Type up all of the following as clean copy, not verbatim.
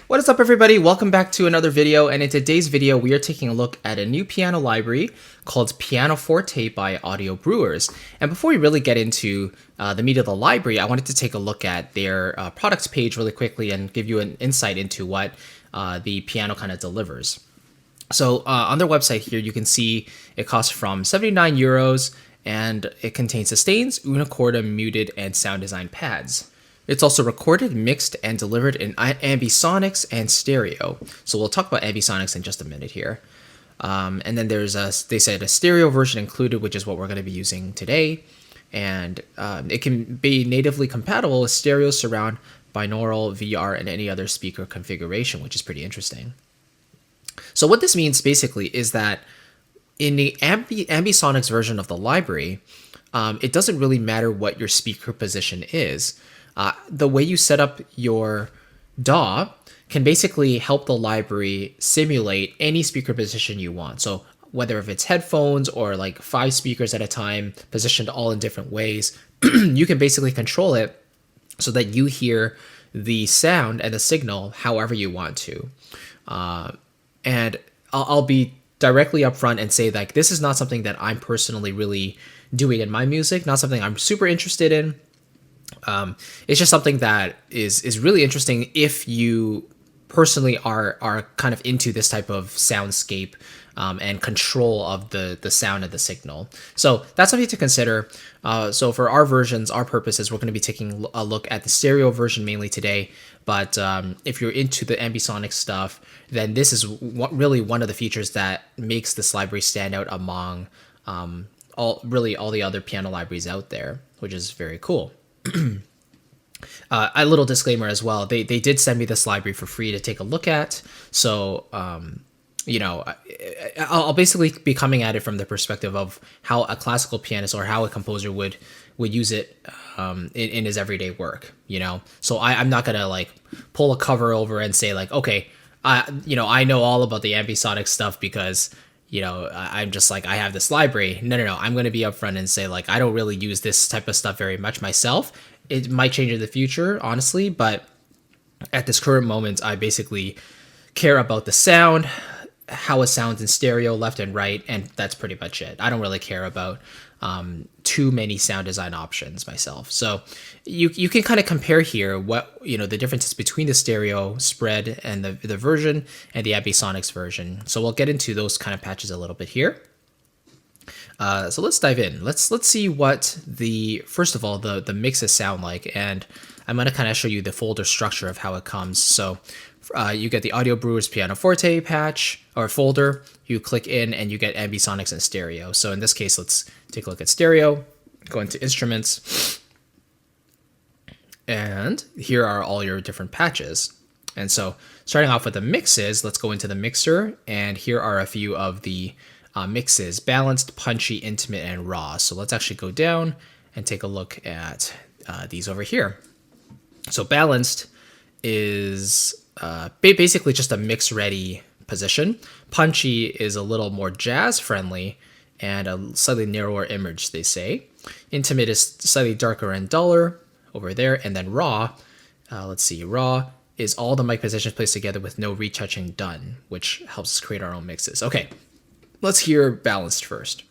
What is up, everybody? Welcome back to another video, and in today's video we are taking a look at a new piano library called Pianoforte by Brewers. And before we really get into the meat of the library, I wanted to take a look at their products page really quickly and give you an insight into what the piano kind of delivers. So on their website here, you can see it costs from 79 euros, and it contains sustains, una corda, muted, and sound design pads. It's also recorded, mixed, and delivered in ambisonics and stereo. So we'll talk about ambisonics in just a minute here. And then they said a stereo version included, which is what we're going to be using today. And it can be natively compatible with stereo, surround, binaural, VR, and any other speaker configuration, which is pretty interesting. So what this means basically is that in the ambisonics version of the library, it doesn't really matter what your speaker position is. The way you set up your DAW can basically help the library simulate any speaker position you want. So whether if it's headphones or like 5 speakers at a time, positioned all in different ways, you can basically control it so that you hear the sound and the signal however you want to. And I'll be directly upfront and say, like, this is not something that I'm personally really doing in my music, not something I'm super interested in. It's just something that is really interesting if you personally are kind of into this type of soundscape and control of the sound of the signal. So that's something to consider. So for our versions, our purposes, we're going to be taking a look at the stereo version mainly today. But if you're into the ambisonic stuff, then this is really one of the features that makes this library stand out among all the other piano libraries out there, which is very cool. A little disclaimer as well. They did send me this library for free to take a look at. So, I'll basically be coming at it from the perspective of how a classical pianist or how a composer would use it in his everyday work. So I'm not gonna like pull a cover over and say like, okay, I know all about the ambisonic stuff because I'm just like, I have this library. No. I'm going to be upfront and say, like, I don't really use this type of stuff very much myself. It might change in the future, honestly, but at this current moment, I basically care about the sound, how it sounds in stereo, left and right, and that's pretty much it. I don't really care about too many sound design options myself. So you can kind of compare here what the differences between the stereo spread and the version and the ambisonics version. So we'll get into those kind of patches a little bit here. So let's dive in. Let's see what first of all the mixes sound like, and I'm going to kind of show you the folder structure of how it comes. So you get the Brewers Pianoforte patch or folder. You click in and you get ambisonics and stereo. So in this case, let's take a look at stereo. Go into instruments, and here are all your different patches. And so starting off with the mixes, let's go into the mixer, and here are a few of the mixes: balanced, punchy, intimate, and raw. So let's actually go down and take a look at these over here. So balanced is basically just a mix ready position. Punchy is a little more jazz friendly and a slightly narrower image, they say. Intimate is slightly darker and duller over there. And then raw, let's see, raw is all the mic positions placed together with no retouching done, which helps us create our own mixes. Okay, let's hear balanced first.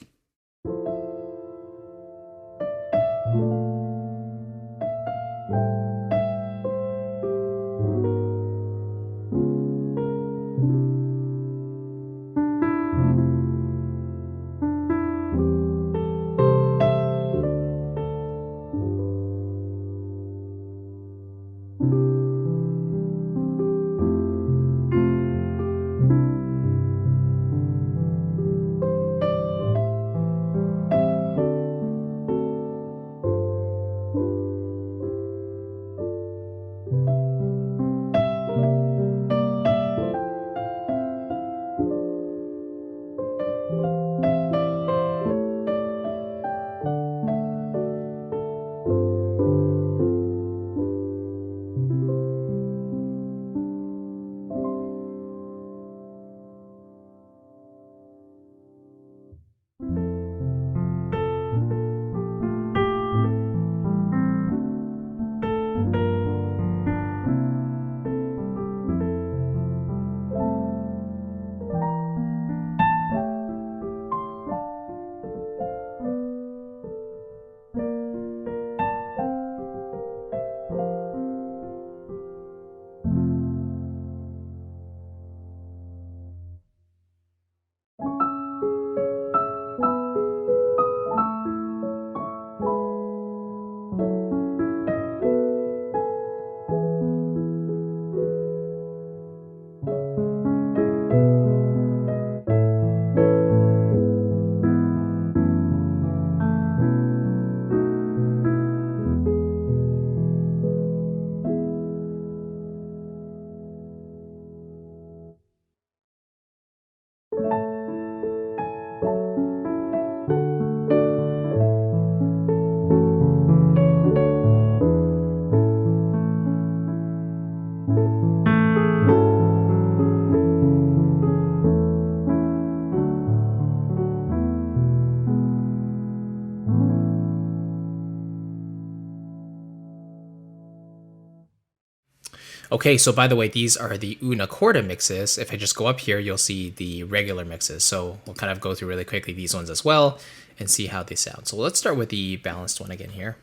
Okay, so by the way, these are the una corda mixes. If I just go up here, you'll see the regular mixes. So we'll kind of go through really quickly these ones as well and see how they sound. So let's start with the balanced one again here.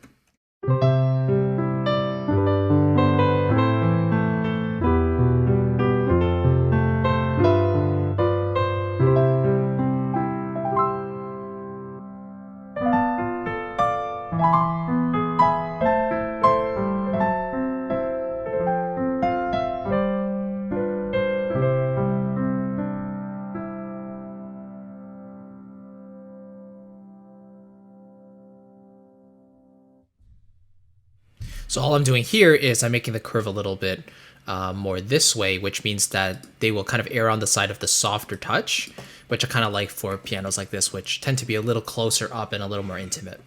So all I'm doing here is I'm making the curve a little bit more this way, which means that they will kind of err on the side of the softer touch, which I kind of like for pianos like this, which tend to be a little closer up and a little more intimate.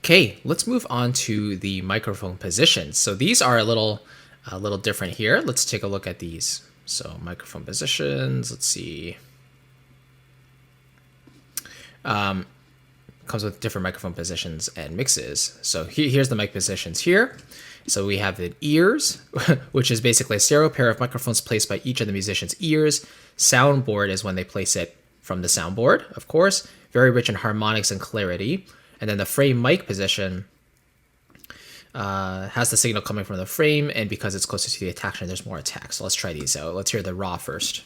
Okay, let's move on to the microphone positions. So these are a little different here. Let's take a look at these. So microphone positions, let's see. Comes with different microphone positions and mixes. So here's the mic positions here. So we have the ears, which is basically a stereo pair of microphones placed by each of the musician's ears. Soundboard is when they place it from the soundboard, of course. Very rich in harmonics and clarity. And then the frame mic position has the signal coming from the frame, and because it's closer to the attack, there's more attack. So let's try these out. Let's hear the raw first.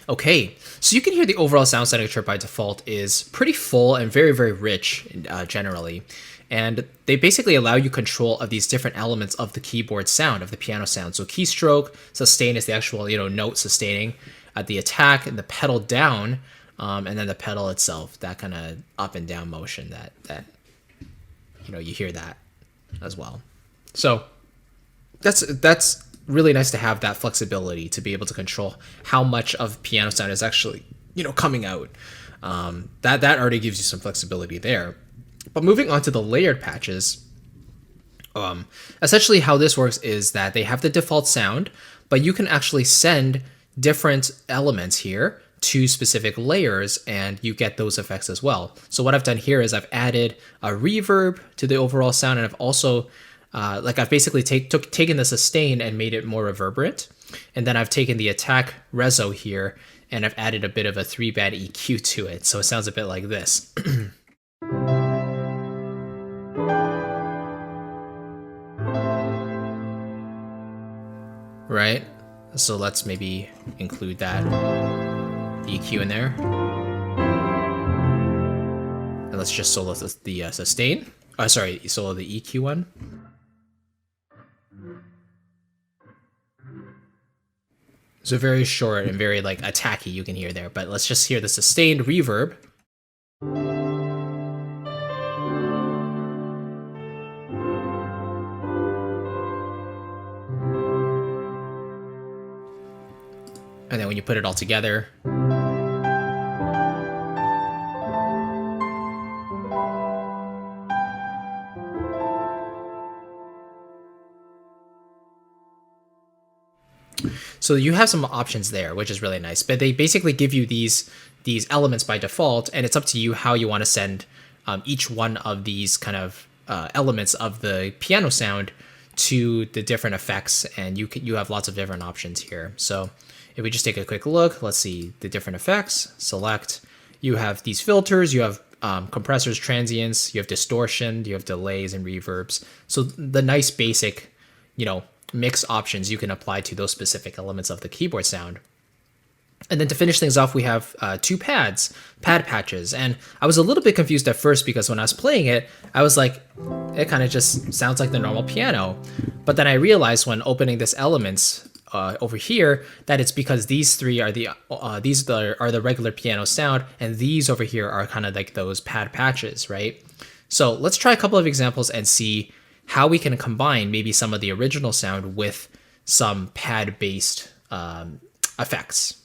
Okay, so you can hear the overall sound signature by default is pretty full and very, very rich generally. And they basically allow you control of these different elements of the keyboard sound, of the piano sound. So keystroke, sustain is the actual note sustaining, the attack and the pedal down, and then the pedal itself, that kind of up and down motion that you hear that as well. So that's really nice to have that flexibility to be able to control how much of piano sound is actually coming out. That already gives you some flexibility there. But moving on to the layered patches, essentially how this works is that they have the default sound, but you can actually send different elements here to specific layers and you get those effects as well. So what I've done here is I've added a reverb to the overall sound, and I've also I've basically taken the sustain and made it more reverberant. And then I've taken the attack reso here and I've added a bit of a 3-band EQ to it. So it sounds a bit like this. Right? So let's maybe include that EQ in there. And let's just solo the sustain. Solo the EQ one. So very short and very attacky you can hear there, but let's just hear the sustained reverb. And then when you put it all together, So you have some options there, which is really nice. But they basically give you these elements by default, and it's up to you how you want to send each one of these kind of elements of the piano sound to the different effects, and you have lots of different options here. So if we just take a quick look, let's see the different effects. Select. You have these filters. You have compressors, transients. You have distortion. You have delays and reverbs. So the nice basic, mix options you can apply to those specific elements of the keyboard sound. And then to finish things off, we have two pad patches. And I was a little bit confused at first because when I was playing it, I was like, it kind of just sounds like the normal piano. But then I realized when opening this elements over here that it's because these three are the regular piano sound, and these over here are kind of like those pad patches, right? So let's try a couple of examples and see how we can combine maybe some of the original sound with some pad-based effects.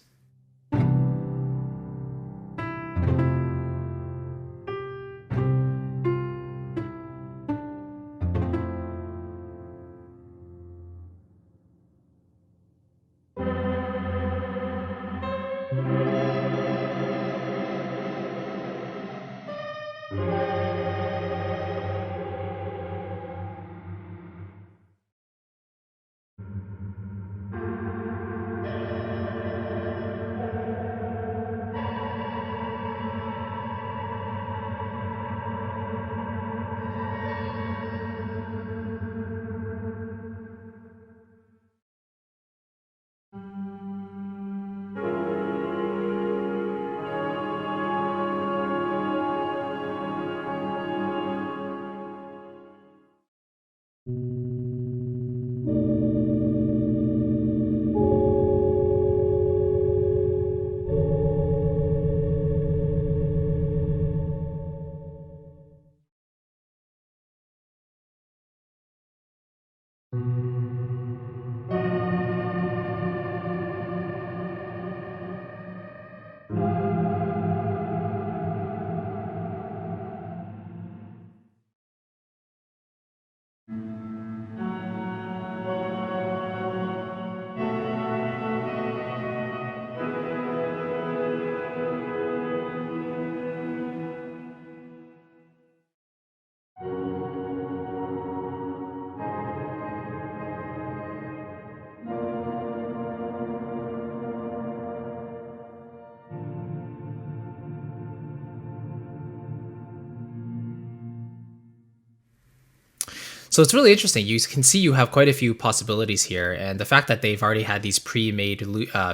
So it's really interesting. You can see you have quite a few possibilities here, and the fact that they've already had these pre-made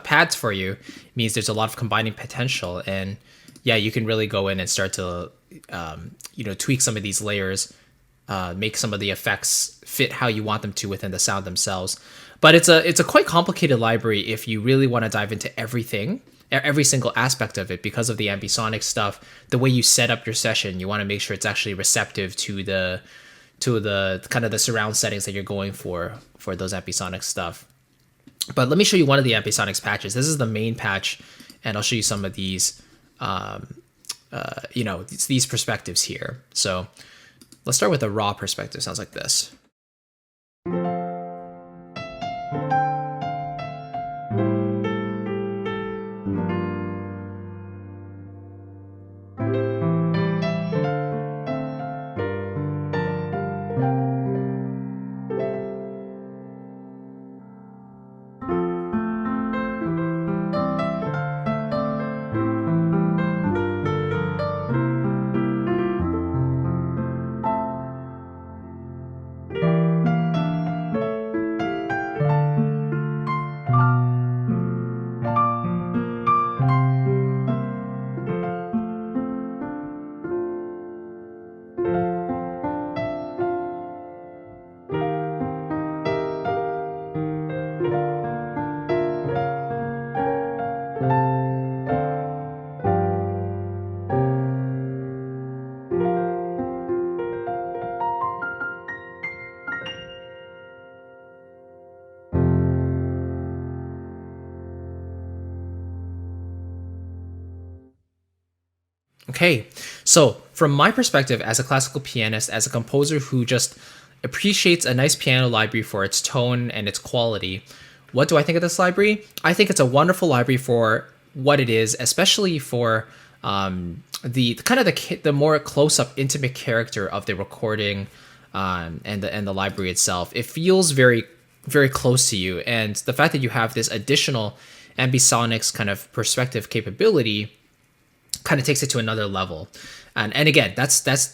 pads for you means there's a lot of combining potential. And yeah, you can really go in and start to tweak some of these layers, make some of the effects fit how you want them to within the sound themselves. But it's a quite complicated library if you really want to dive into everything, every single aspect of it, because of the ambisonic stuff, the way you set up your session. You want to make sure it's actually receptive to the kind of the surround settings that you're going for those ambisonic stuff. But let me show you one of the ambisonics patches. This is the main patch, and I'll show you some of these, these perspectives here. So let's start with the raw perspective. Sounds like this. Okay, so from my perspective as a classical pianist, as a composer who just appreciates a nice piano library for its tone and its quality, what do I think of this library? I think it's a wonderful library for what it is, especially for the kind of the more close-up, intimate character of the recording and the library itself. It feels very, very close to you, and the fact that you have this additional ambisonics kind of perspective capability kind of takes it to another level. And again, that's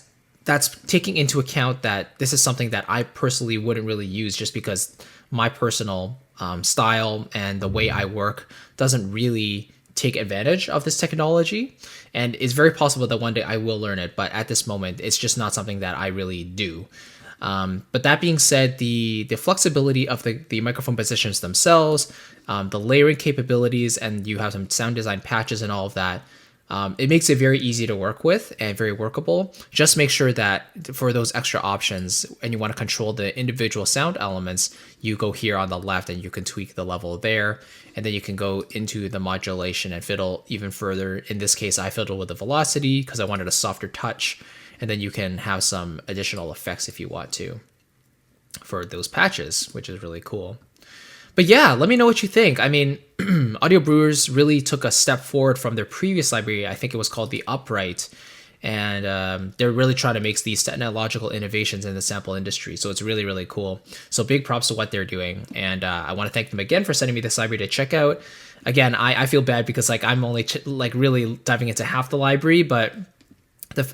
taking into account that this is something that I personally wouldn't really use, just because my personal style and the way I work doesn't really take advantage of this technology. And it's very possible that one day I will learn it, but at this moment, it's just not something that I really do. But that being said, the flexibility of the microphone positions themselves, the layering capabilities, and you have some sound design patches and all of that, it makes it very easy to work with and very workable. Just make sure that for those extra options, and you want to control the individual sound elements, you go here on the left and you can tweak the level there. And then you can go into the modulation and fiddle even further. In this case, I fiddle with the velocity because I wanted a softer touch. And then you can have some additional effects if you want to for those patches, which is really cool. But yeah, let me know what you think. I mean, Audio Brewers really took a step forward from their previous library. I think it was called the Upright. And they're really trying to make these technological innovations in the sample industry. So it's really, really cool. So big props to what they're doing. And I want to thank them again for sending me this library to check out. Again, I feel bad because I'm only really diving into half the library. But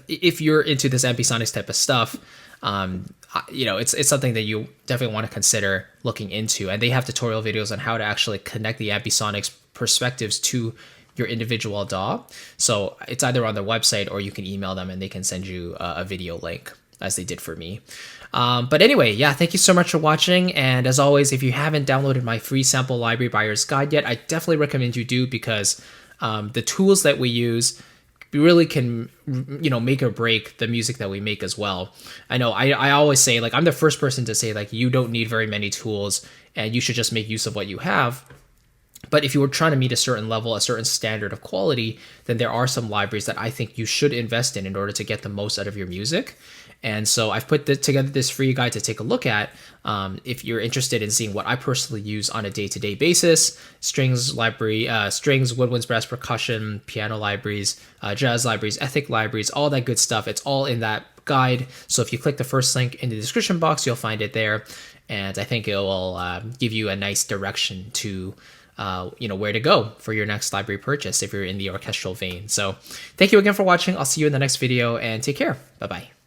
if you're into this ambisonics type of stuff, it's something that you definitely want to consider looking into. And they have tutorial videos on how to actually connect the ambisonics perspectives to your individual DAW. So it's either on their website or you can email them and they can send you a video link, as they did for me. But anyway, yeah, thank you so much for watching. And as always, if you haven't downloaded my free sample library buyer's guide yet, I definitely recommend you do, because the tools that we use really can, make or break the music that we make as well. I know I always say, I'm the first person to say, you don't need very many tools and you should just make use of what you have. But if you were trying to meet a certain level, a certain standard of quality, then there are some libraries that I think you should invest in order to get the most out of your music. And so I've put together this free guide to take a look at if you're interested in seeing what I personally use on a day-to-day basis: strings library, strings, woodwinds, brass, percussion, piano libraries, jazz libraries, ethnic libraries, all that good stuff. It's all in that guide. So if you click the first link in the description box, you'll find it there. And I think it will give you a nice direction to where to go for your next library purchase if you're in the orchestral vein. So thank you again for watching. I'll see you in the next video, and take care. Bye-bye.